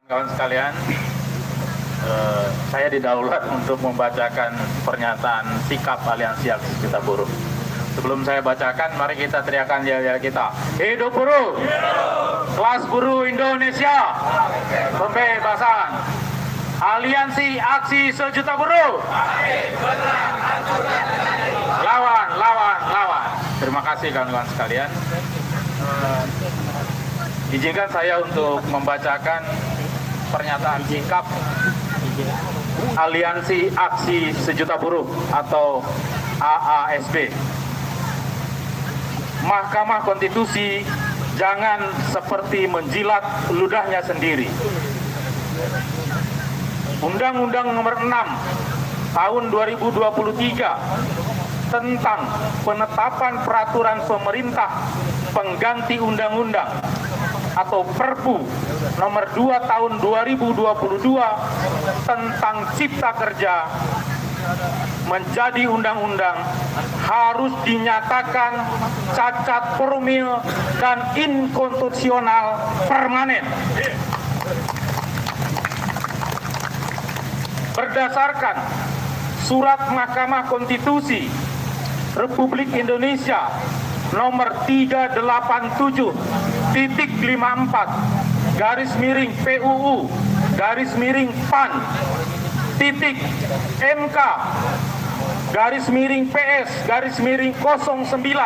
Kawan sekalian, saya didaulat untuk membacakan pernyataan sikap Aliansi Aksi Serikat Buruh. Sebelum saya bacakan, mari kita teriakan yel-yel kita. Hidup buruh! Kelas buruh Indonesia! Pembebasan! Aliansi Aksi Sejuta Buruh! Lawan, lawan, lawan! Terima kasih kawan-kawan sekalian. Izinkan saya untuk membacakan pernyataan sikap Aliansi Aksi Sejuta Buruh atau AASB. Mahkamah Konstitusi jangan seperti menjilat ludahnya sendiri. Undang-Undang Nomor 6 Tahun 2023 tentang penetapan peraturan pemerintah pengganti undang-undang atau Perpu Nomor 2 Tahun 2022 tentang Cipta Kerja menjadi undang-undang harus dinyatakan cacat formil dan inkonstitusional permanen. Berdasarkan Surat Mahkamah Konstitusi Republik Indonesia Nomor 387.54 PUU PAN MK_PS_09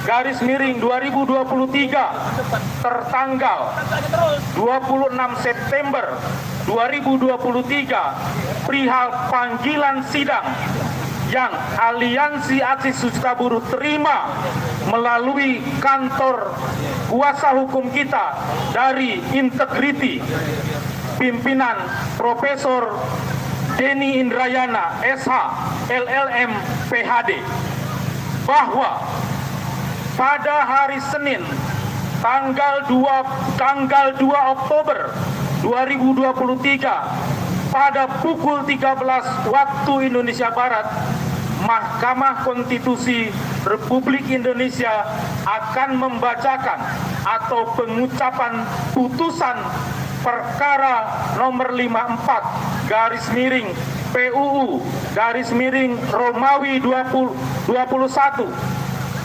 2023 tertanggal 26 September 2023 perihal panggilan sidang yang Aliansi Aksi Sejuta Buruh terima melalui kantor kuasa hukum kita dari Integriti pimpinan Profesor Denny Indrayana SH LLM PhD bahwa pada hari Senin tanggal 2 Oktober 2023 pada pukul 13 waktu Indonesia Barat, Mahkamah Konstitusi Republik Indonesia akan membacakan atau pengucapan putusan perkara nomor 54 PUU Romawi 21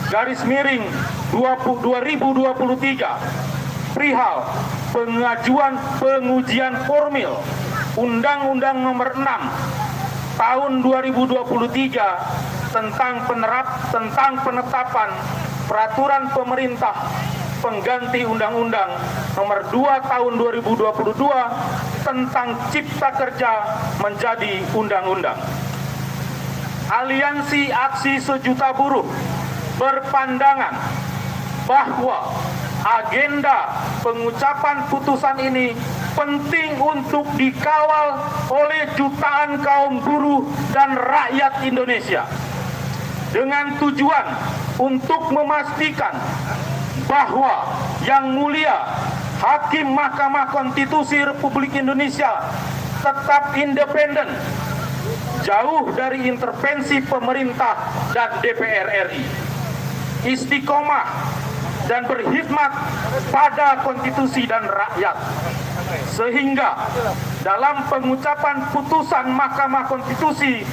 2023 perihal pengujian formil Undang-Undang Nomor 6 Tahun 2023 tentang penetapan peraturan pemerintah pengganti Undang-Undang Nomor 2 Tahun 2022 tentang Cipta Kerja menjadi undang-undang. Aliansi Aksi Sejuta Buruh berpandangan bahwa agenda pengucapan putusan ini penting untuk dikawal oleh jutaan kaum buruh dan rakyat Indonesia dengan tujuan untuk memastikan bahwa Yang Mulia Hakim Mahkamah Konstitusi Republik Indonesia tetap independen, jauh dari intervensi pemerintah dan DPR RI, istiqomah dan berkhidmat pada konstitusi dan rakyat, sehingga dalam pengucapan putusan Mahkamah Konstitusi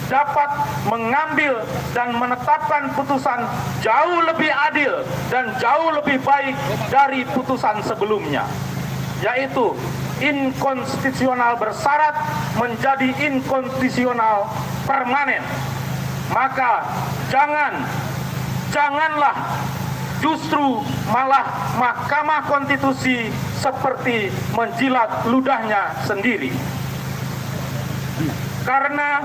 dapat mengambil dan menetapkan putusan jauh lebih adil dan jauh lebih baik dari putusan sebelumnya, yaitu inkonstitusional bersyarat menjadi inkonstitusional permanen. Maka janganlah justru malah Mahkamah Konstitusi seperti menjilat ludahnya sendiri. Karena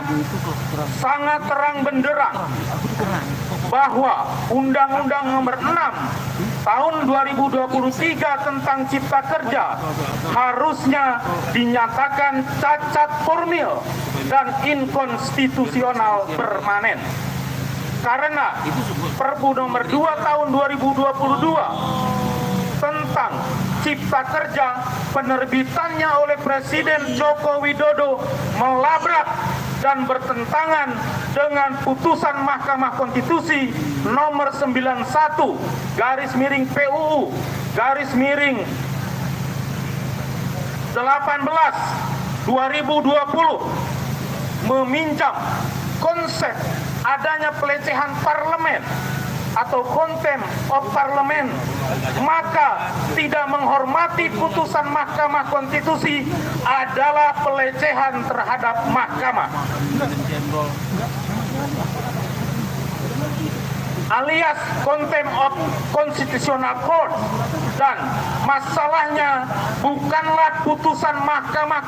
sangat terang benderang bahwa Undang-Undang Nomor 6 Tahun 2023 tentang Cipta Kerja harusnya dinyatakan cacat formil dan inkonstitusional permanen. Karena Perpu Nomor 2 Tahun 2022 tentang Cipta Kerja penerbitannya oleh Presiden Joko Widodo melabrak dan bertentangan dengan putusan Mahkamah Konstitusi nomor 91 PUU 2020 meminjam konsep adanya pelecehan parlemen atau contempt of parliament, maka tidak menghormati putusan Mahkamah Konstitusi adalah pelecehan terhadap Mahkamah, alias contempt of constitutional court. Dan masalahnya bukanlah putusan Mahkamah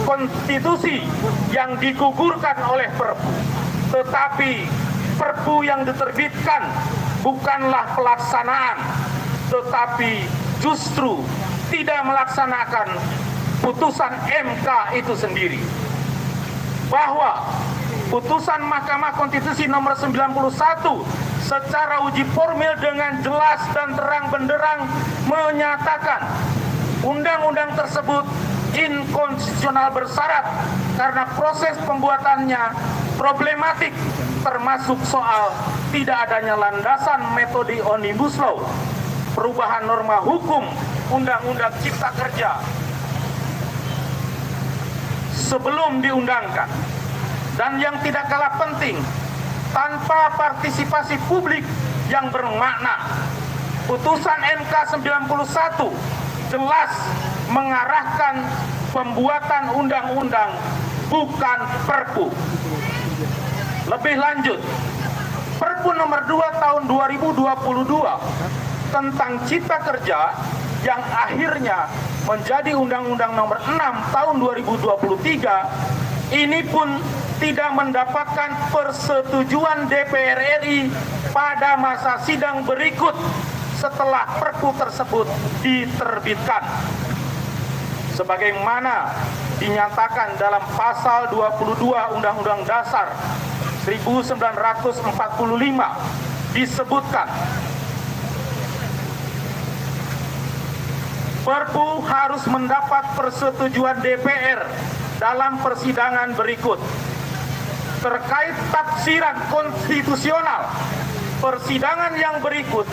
Konstitusi yang digugurkan oleh Perpu, tetapi Perpu yang diterbitkan bukanlah pelaksanaan, tetapi justru tidak melaksanakan putusan MK itu sendiri. Bahwa putusan Mahkamah Konstitusi nomor 91 secara uji formil dengan jelas dan terang benderang menyatakan undang-undang tersebut inkonstitusional bersyarat karena proses pembuatannya problematik, termasuk soal tidak adanya landasan metode omnibus law, perubahan norma hukum undang-undang cipta kerja sebelum diundangkan. Dan yang tidak kalah penting, tanpa partisipasi publik yang bermakna, putusan MK 91 jelas mengarahkan pembuatan undang-undang, bukan Perpu. Lebih lanjut, Perpu nomor 2 tahun 2022 tentang Cipta Kerja yang akhirnya menjadi Undang-Undang nomor 6 tahun 2023 ini pun tidak mendapatkan persetujuan DPR RI pada masa sidang berikut setelah Perpu tersebut diterbitkan. Sebagaimana dinyatakan dalam pasal 22 Undang-Undang Dasar 1945 disebutkan, Perpu harus mendapat persetujuan DPR dalam persidangan berikut. Terkait tafsiran konstitusional, persidangan yang berikut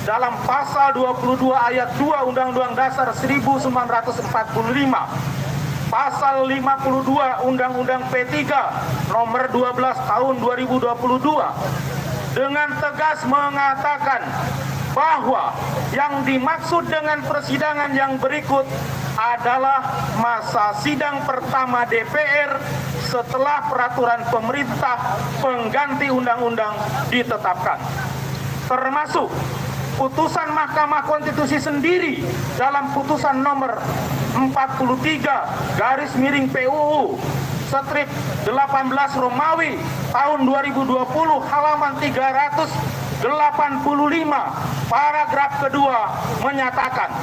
dalam pasal 22 ayat 2 Undang-Undang Dasar 1945, pasal 52 Undang-Undang P3 nomor 12 tahun 2022 dengan tegas mengatakan bahwa yang dimaksud dengan persidangan yang berikut adalah masa sidang pertama DPR setelah peraturan pemerintah pengganti undang-undang ditetapkan, termasuk putusan Mahkamah Konstitusi sendiri dalam putusan nomor 43 PUU strip 18 Romawi tahun 2020 halaman 385 paragraf kedua menyatakan,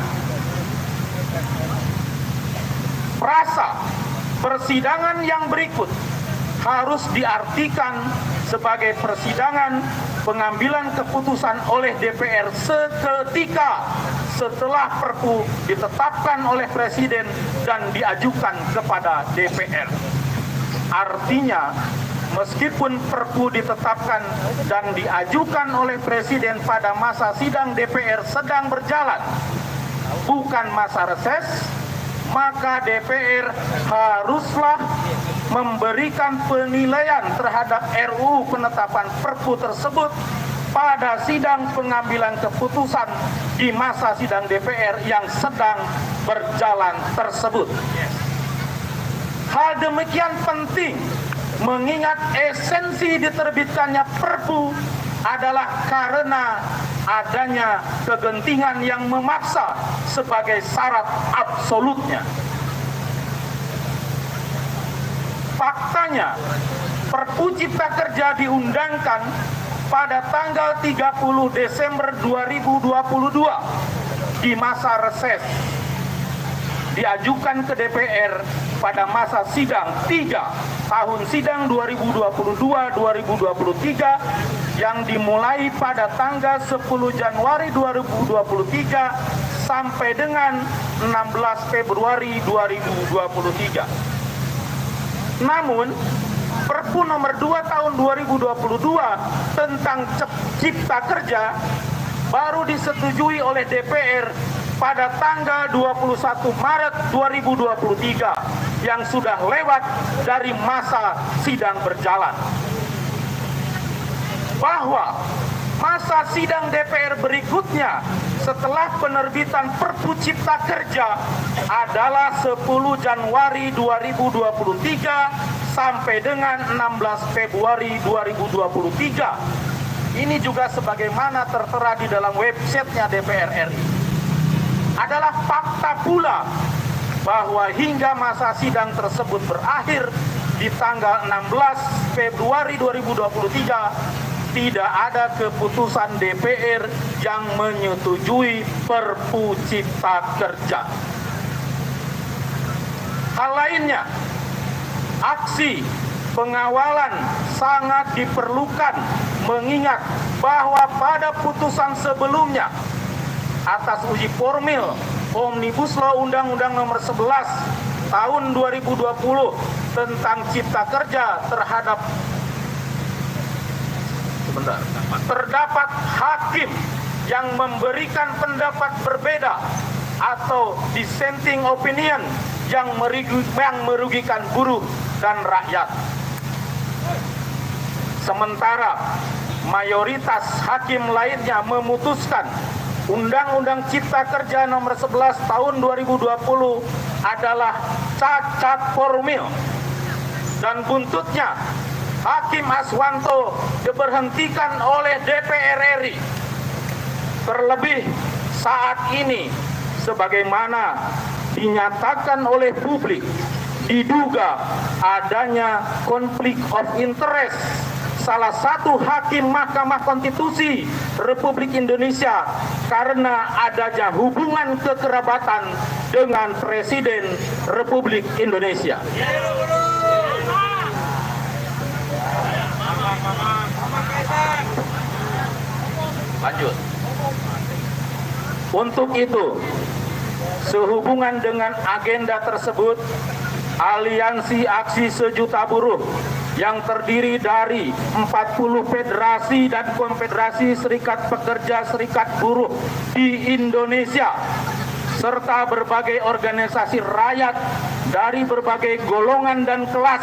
frasa persidangan yang berikut harus diartikan sebagai persidangan pengambilan keputusan oleh DPR seketika setelah Perpu ditetapkan oleh Presiden dan diajukan kepada DPR. Artinya, meskipun Perpu ditetapkan dan diajukan oleh Presiden pada masa sidang DPR sedang berjalan, bukan masa reses, maka DPR haruslah memberikan penilaian terhadap RUU penetapan Perpu tersebut pada sidang pengambilan keputusan di masa sidang DPR yang sedang berjalan tersebut. Hal demikian penting mengingat esensi diterbitkannya Perpu adalah karena adanya kegentingan yang memaksa sebagai syarat absolutnya. Faktanya, Perpu Cipta Kerja diundangkan pada tanggal 30 Desember 2022 di masa reses, diajukan ke DPR pada masa sidang 3 tahun sidang 2022-2023 yang dimulai pada tanggal 10 Januari 2023 sampai dengan 16 Februari 2023. Namun, Perpu nomor 2 tahun 2022 tentang Cipta Kerja baru disetujui oleh DPR pada tanggal 21 Maret 2023 yang sudah lewat dari masa sidang berjalan. Bahwa masa sidang DPR berikutnya setelah penerbitan Perpu Cipta Kerja adalah 10 Januari 2023 sampai dengan 16 Februari 2023. Ini juga sebagaimana tertera di dalam websitenya DPR RI. Adalah fakta pula bahwa hingga masa sidang tersebut berakhir di tanggal 16 Februari 2023 tidak ada keputusan DPR yang menyetujui Perpu Cipta Kerja. Hal lainnya, aksi pengawalan sangat diperlukan mengingat bahwa pada putusan sebelumnya atas uji formil Omnibus Law Undang-Undang Nomor 11 Tahun 2020 tentang Cipta Kerja terdapat hakim yang memberikan pendapat berbeda atau dissenting opinion yang merugikan buruh dan rakyat. Sementara mayoritas hakim lainnya memutuskan Undang-Undang Cipta Kerja Nomor 11 Tahun 2020 adalah cacat formil dan buntutnya Hakim Aswanto diberhentikan oleh DPR RI. Terlebih saat ini sebagaimana dinyatakan oleh publik diduga adanya konflik of interest salah satu hakim Mahkamah Konstitusi Republik Indonesia karena adanya hubungan kekerabatan dengan Presiden Republik Indonesia. Lanjut. Untuk itu, sehubungan dengan agenda tersebut, Aliansi Aksi Sejuta Buruh yang terdiri dari 40 federasi dan konfederasi serikat pekerja serikat buruh di Indonesia serta berbagai organisasi rakyat dari berbagai golongan dan kelas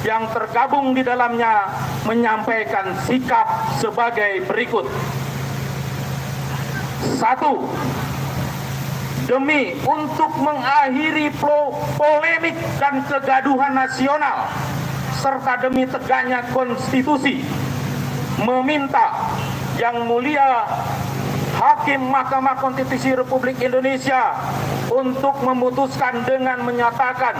yang tergabung di dalamnya menyampaikan sikap sebagai berikut. 1. Demi untuk mengakhiri polemik dan kegaduhan nasional serta demi tegaknya konstitusi, meminta Yang Mulia Hakim Mahkamah Konstitusi Republik Indonesia untuk memutuskan dengan menyatakan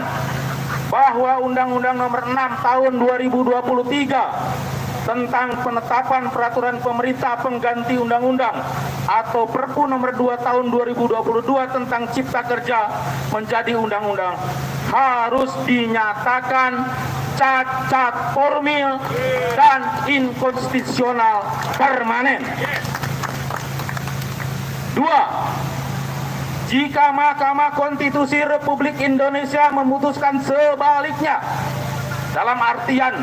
bahwa Undang-Undang Nomor 6 Tahun 2023 tentang penetapan peraturan pemerintah pengganti undang-undang atau Perpu Nomor 2 Tahun 2022 tentang Cipta Kerja menjadi undang-undang harus dinyatakan cacat formil dan inkonstitusional permanen. 2. Jika Mahkamah Konstitusi Republik Indonesia memutuskan sebaliknya, dalam artian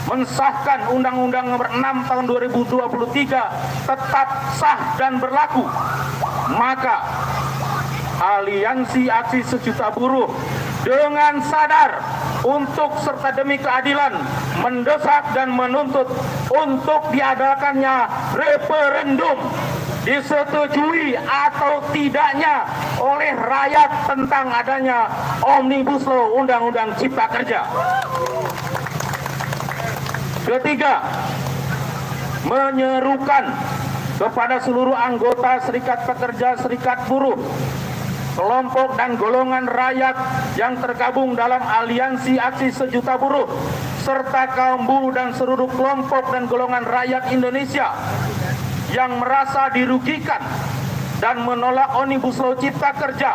mensahkan Undang-Undang Nomor 6 Tahun 2023 tetap sah dan berlaku, maka Aliansi Aksi Sejuta Buruh dengan sadar untuk serta demi keadilan mendesak dan menuntut untuk diadakannya referendum disetujui atau tidaknya oleh rakyat tentang adanya Omnibus Law Undang-Undang Cipta Kerja. Ketiga, menyerukan kepada seluruh anggota serikat pekerja, serikat buruh, kelompok dan golongan rakyat yang tergabung dalam Aliansi Aksi Sejuta Buruh, serta kaum buruh dan seluruh kelompok dan golongan rakyat Indonesia yang merasa dirugikan dan menolak Omnibus Law Cipta Kerja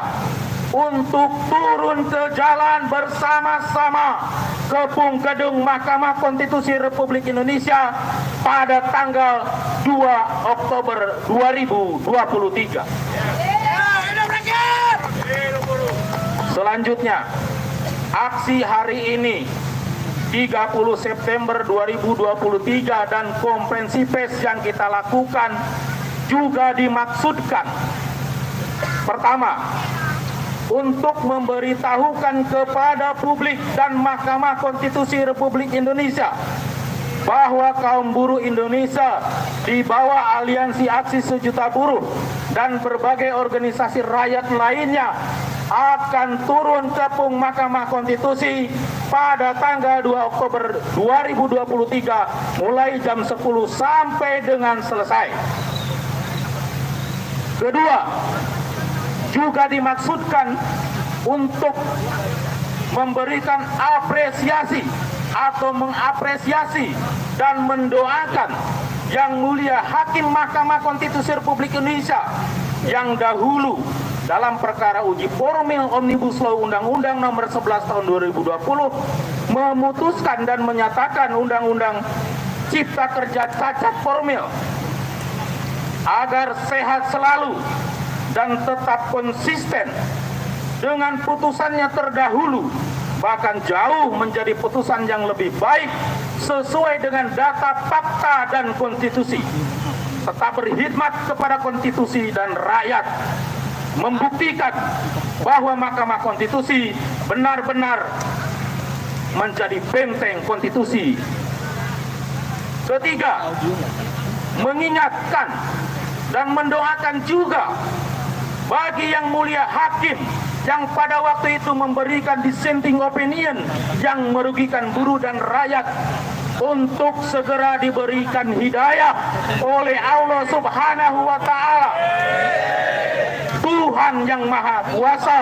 untuk turun ke jalan bersama-sama ke Gedung Mahkamah Konstitusi Republik Indonesia pada tanggal 2 Oktober 2023. Selanjutnya, aksi hari ini 30 September 2023 dan konferensi pers yang kita lakukan juga dimaksudkan Pertama, untuk memberitahukan kepada publik dan Mahkamah Konstitusi Republik Indonesia bahwa kaum buruh Indonesia di bawah Aliansi Aksi Sejuta Buruh dan berbagai organisasi rakyat lainnya akan turun ke pung Mahkamah Konstitusi pada tanggal 2 Oktober 2023 mulai jam 10 sampai dengan selesai. Kedua, juga dimaksudkan untuk memberikan apresiasi atau mengapresiasi dan mendoakan Yang Mulia Hakim Mahkamah Konstitusi Republik Indonesia yang dahulu dalam perkara uji formil Omnibus Law Undang-Undang Nomor 11 Tahun 2020 memutuskan dan menyatakan Undang-Undang Cipta Kerja cacat formil agar sehat selalu dan tetap konsisten dengan putusannya terdahulu, bahkan jauh menjadi putusan yang lebih baik sesuai dengan data, fakta, dan konstitusi. Tetap berkhidmat kepada konstitusi dan rakyat, membuktikan bahwa Mahkamah Konstitusi benar-benar menjadi benteng konstitusi. Ketiga, mengingatkan dan mendoakan juga bagi Yang Mulia Hakim yang pada waktu itu memberikan dissenting opinion yang merugikan buruh dan rakyat untuk segera diberikan hidayah oleh Allah Subhanahu wa Ta'ala. Tuhan yang Maha Kuasa,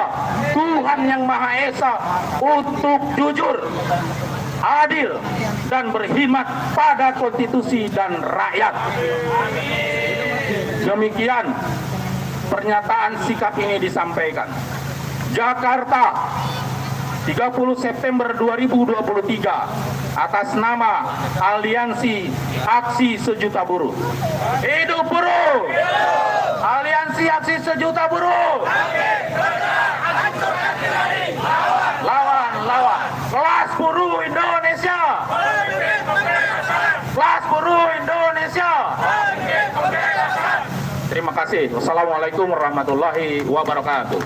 Tuhan yang Maha Esa, untuk jujur, adil, dan berkhidmat pada konstitusi dan rakyat. Demikian pernyataan sikap ini disampaikan. Jakarta, 30 September 2023, atas nama Aliansi Aksi Sejuta Buruh. Hidup buruh! Aliansi Aksi Sejuta Buruh! Lawan! Kelas buruh Indonesia! Kelas buruh Indonesia! Terima kasih. Wassalamualaikum warahmatullahi wabarakatuh.